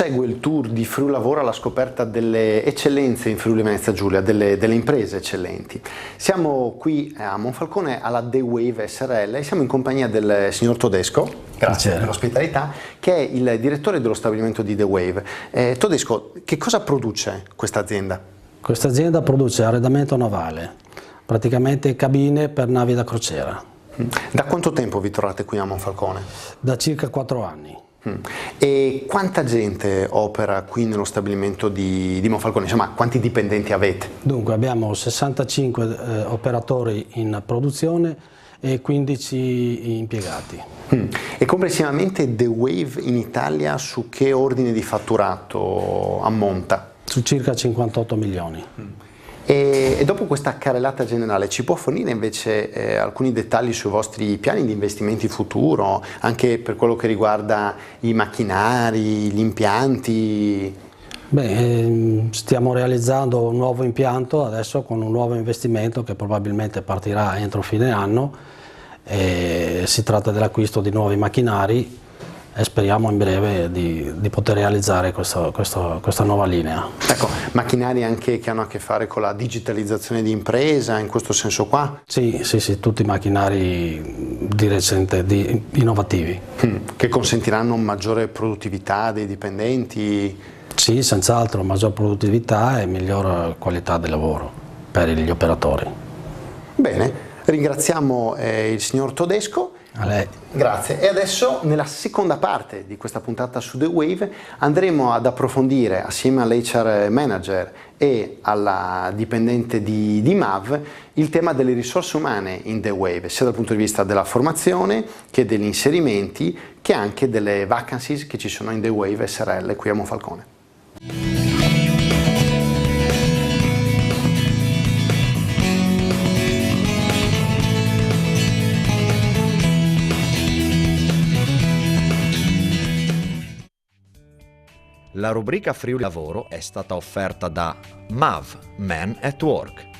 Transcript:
prosegue il tour di Friuli Lavoro alla scoperta delle eccellenze in Friuli Venezia Giulia, delle imprese eccellenti. Siamo qui a Monfalcone alla The Wave SRL e siamo in compagnia del signor Todesco, grazie per l'ospitalità, che è il direttore dello stabilimento di The Wave. Todesco, che cosa produce questa azienda? Questa azienda produce arredamento navale, praticamente cabine per navi da crociera. Da quanto tempo vi trovate qui a Monfalcone? Da circa 4 anni. E quanta gente opera qui nello stabilimento di Monfalcone? Insomma, quanti dipendenti avete? Dunque abbiamo 65 operatori in produzione e 15 impiegati. E complessivamente The Wave in Italia su che ordine di fatturato ammonta? Su circa 58 milioni. E dopo questa carrellata generale ci può fornire invece alcuni dettagli sui vostri piani di investimenti futuro, anche per quello che riguarda i macchinari, gli impianti? Stiamo realizzando un nuovo impianto adesso con un nuovo investimento che probabilmente partirà entro fine anno. Si tratta dell'acquisto di nuovi macchinari e speriamo in breve di poter realizzare questa nuova linea. Ecco, macchinari anche che hanno a che fare con la digitalizzazione di impresa, in questo senso qua? Sì, tutti macchinari di recente, innovativi. Che consentiranno maggiore produttività dei dipendenti? Sì, senz'altro, maggior produttività e miglior qualità del lavoro per gli operatori. Bene, ringraziamo il signor Todesco. A lei. Grazie. E adesso nella seconda parte di questa puntata su The Wave andremo ad approfondire assieme all'HR manager e alla dipendente di MAV il tema delle risorse umane in The Wave, sia dal punto di vista della formazione che degli inserimenti che anche delle vacancies che ci sono in The Wave SRL qui a Monfalcone. La rubrica Friuli Lavoro è stata offerta da MAV, Men at Work.